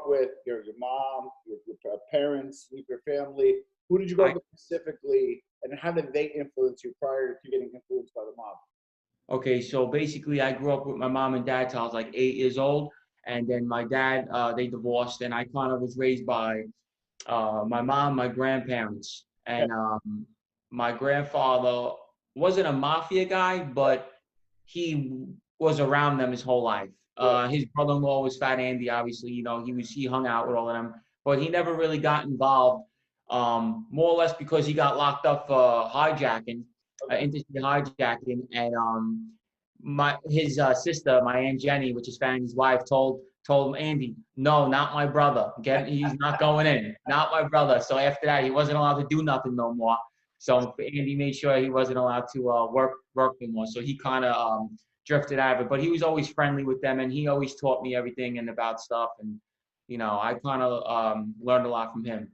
with? Your mom, your parents, your family. Who did you grow up with specifically, and how did they influence you prior to getting influenced by the mob? Okay, so basically I grew up with my mom and dad till I was like 8 years old. And then my dad, they divorced, and I kind of was raised by my mom, my grandparents. Okay. And my grandfather wasn't a mafia guy, but he was around them his whole life. Yeah. His brother-in-law was Fat Andy, obviously, he hung out with all of them, but he never really got involved, more or less because he got locked up for hijacking, Okay. interstate hijacking, and his sister, my Aunt Jenny, which is Fat Andy's wife, told him, Andy, no, not my brother. He's not going in, not my brother. So after that, he wasn't allowed to do nothing no more. So Andy made sure he wasn't allowed to work anymore. So he kind of drifted out of it. But he was always friendly with them, and he always taught me everything and about stuff. And I kind of learned a lot from him.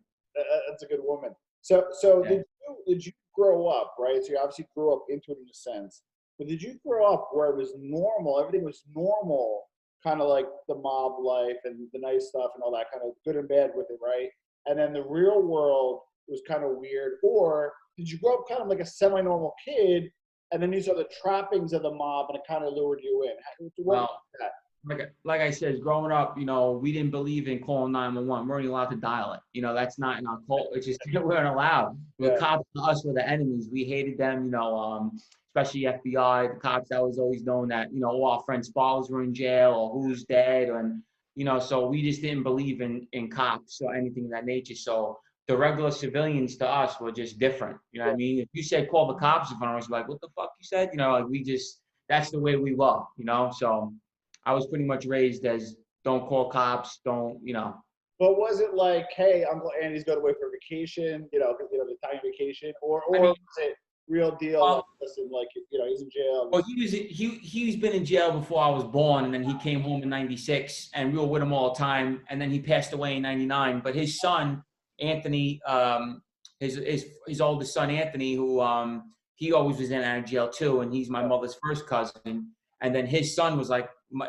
That's a good woman. So Yeah. did you grow up, right? So you obviously grew up into it in a sense, but did you grow up where it was normal? Everything was normal, kind of like the mob life and the nice stuff and all that, kind of good and bad with it, right? And then the real world was kind of weird, or did you grow up kind of like a semi-normal kid, and then you saw the trappings of the mob and it kind of lured you in? What was that? Like I said, growing up, we didn't believe in calling 911. We weren't allowed to dial it. That's not in our cult. It's just we weren't allowed. The Yeah. cops to us were the enemies. We hated them. Especially FBI. The cops. That was always known that all our friends' fathers were in jail or who's dead, and so we just didn't believe in cops or anything of that nature. So the regular civilians to us were just different. You know what I mean? If you said call the cops in front of us, we're like, what the fuck you said? Like that's the way we were. So. I was pretty much raised as don't call cops, don't. But was it like, hey, Uncle Andy's going away for vacation, the Italian vacation, or was it real deal? Like, listen, like he's in jail. Well, he's been in jail before I was born, and then he came home in '96, and we were with him all the time. And then he passed away in '99. But his son, Anthony, his oldest son, Anthony, who he always was in and out of jail too, and he's my mother's first cousin. And then his son was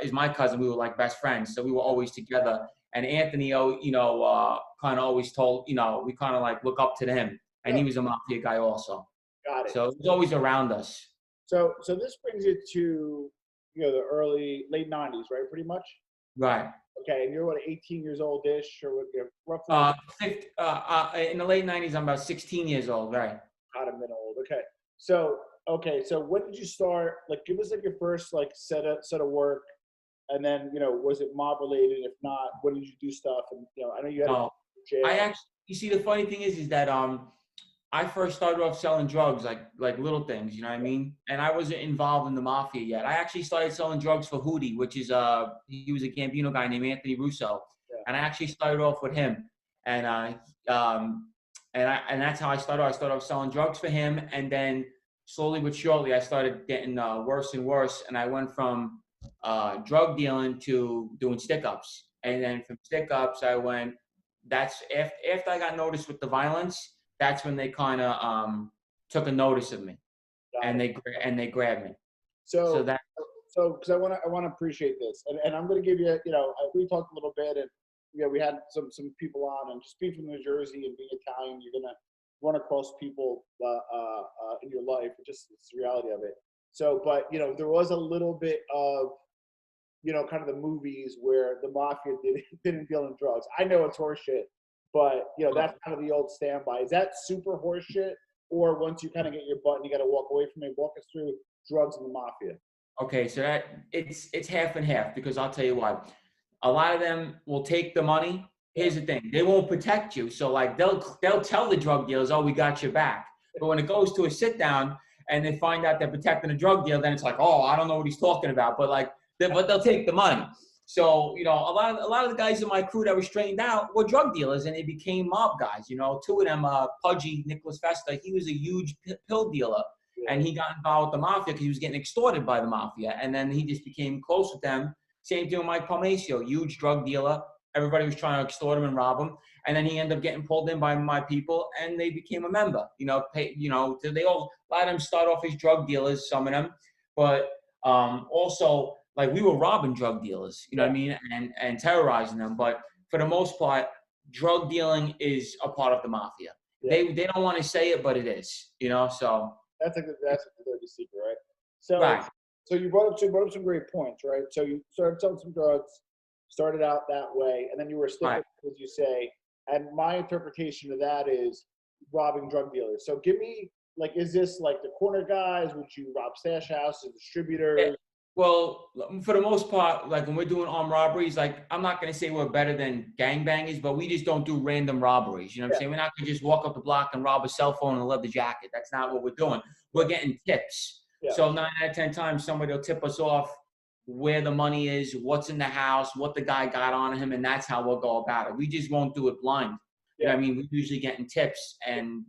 is my cousin. We were like best friends, so we were always together. And Anthony, kind of always told, we kind of like look up to him, and he was a mafia guy also. Got it. So it was always around us. So this brings you to the late '90s, right? Pretty much. Right. Okay, and you're 18 years old-ish, or roughly? In the late '90s, I'm about 16 years old, right? Not a minute old. Okay. So when did you start? Like, give us your first set of work, and then was it mob related? If not, when did you do stuff? And I know you had. I actually, you see, the funny thing is that I first started off selling drugs, like little things, you know what I mean? And I wasn't involved in the mafia yet. I actually started selling drugs for Hootie, which is he was a Gambino guy named Anthony Russo, and I actually started off with him, and that's how I started. I started off selling drugs for him, and then slowly but surely, I started getting worse and worse, and I went from drug dealing to doing stick-ups, and then from stick-ups, I went. That's after I got noticed with the violence. That's when they kind of took a notice of me, and they grabbed me. So because I want to appreciate this, and I'm going to give you, we talked a little bit, and we had some people on, and just being from New Jersey and being Italian, you're going to run across people in your life. It's the reality of it. So, but there was a little bit of kind of the movies where the mafia didn't deal in drugs. I know it's horseshit, but that's kind of the old standby. Is that super horseshit, or once you kind of get your butt and you got to walk away from it? Walk us through drugs and the mafia. Okay, so that it's half and half, because I'll tell you why. A lot of them will take the money. Here's the thing: they won't protect you. So like they'll tell the drug dealers, "Oh, we got your back." But when it goes to a sit down and they find out they're protecting a drug deal, then it's like, "Oh, I don't know what he's talking about." But they'll take the money. So a lot of the guys in my crew that were straightened out were drug dealers, and they became mob guys. Two of them, Pudgy, Nicholas Festa, he was a huge pill dealer, and he got involved with the mafia because he was getting extorted by the mafia, and then he just became close with them. Same thing with Mike Palmacio, huge drug dealer. Everybody was trying to extort him and rob him, and then he ended up getting pulled in by my people, and they became a member. They all, a lot of them start off as drug dealers, some of them, but also. Like we were robbing drug dealers, you know what I mean, and terrorizing them. But for the most part, drug dealing is a part of the mafia. Yeah. They don't want to say it, but it is, you know. So That's a dirty secret, right? So, right, so you brought up some great points, right? So you started selling some drugs, started out that way, and then you were a stick, right. as you say. And my interpretation of that is robbing drug dealers. So give me, like, is this like the corner guys? Would you rob stash houses, distributors? Well, for the most part, like when we're doing armed robberies, like I'm not gonna say we're better than gangbangers, but we just don't do random robberies. You know what I'm saying? We're not gonna just walk up the block and rob a cell phone and a leather jacket. That's not what we're doing. We're getting tips. Yeah. So 9 out of 10 times somebody will tip us off where the money is, what's in the house, what the guy got on him, and that's how we'll go about it. We just won't do it blind. You know what I mean? We're usually getting tips and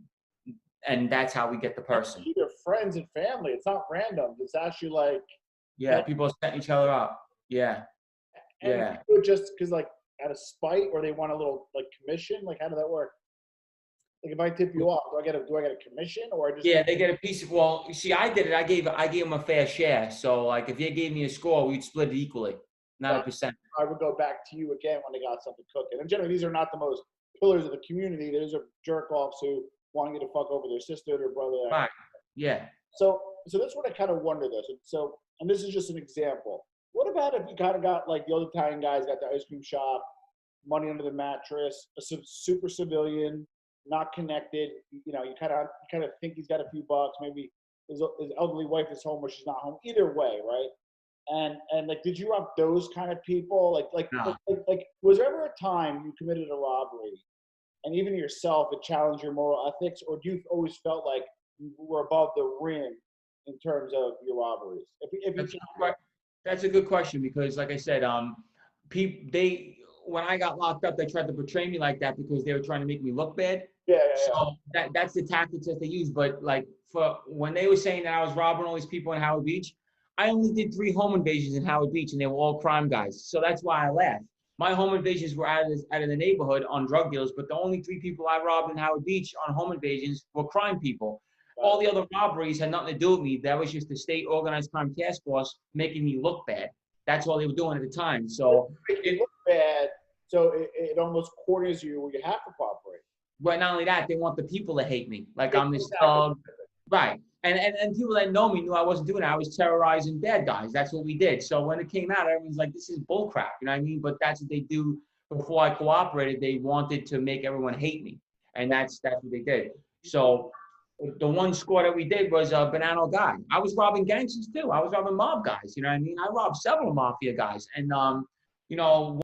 that's how we get the person. Either friends and family. It's not random. It's actually like, Yeah, people are setting each other up. Yeah. and Yeah. people just because like out of spite or they want a little like commission. Like, how does that work? Like, if I tip you off, do I get a commission or I just? Yeah, they get a piece of. Well, you see, I did it. I gave them a fair share. So, like, if they gave me a score, we'd split it equally, not a percent. I would go back to you again when they got something cooking. And generally, these are not the most pillars of the community. Those are jerk offs who want to get a fuck over their sister or brother. Right. Yeah. So that's what I kind of wonder this. So, and this is just an example. What about if you kind of got like the old Italian guys got the ice cream shop, money under the mattress, a super civilian, not connected. You know, you kind of think he's got a few bucks. Maybe his elderly wife is home or she's not home. Either way, right? And like, did you rob those kind of people? No. Like, was there ever a time you committed a robbery, and even yourself, it challenged your moral ethics, or do you always felt like you were above the rim in terms of your robberies? That's a good question because, like I said, when I got locked up, they tried to portray me like that because they were trying to make me look bad. Yeah. So that's the tactics that they use. But like for when they were saying that I was robbing all these people in Howard Beach, I only did 3 home invasions in Howard Beach, and they were all crime guys. So that's why I laughed. My home invasions were out of the neighborhood on drug deals, but the only 3 people I robbed in Howard Beach on home invasions were crime people. All the other robberies had nothing to do with me. That was just the state organized crime task force making me look bad. That's all they were doing at the time. So it looked bad. So it almost corners you where you have to cooperate. But not only that, they want the people to hate me. Like I'm this thug. Right. And people that know me knew I wasn't doing it. I was terrorizing bad guys. That's what we did. So when it came out, everyone's like, this is bullcrap. You know what I mean? But that's what they do. Before I cooperated, they wanted to make everyone hate me. And that's what they did. So the one score that we did was a Bonanno guy. I was robbing gangsters too. I was robbing mob guys. You know what I mean? I robbed several mafia guys. And, you know,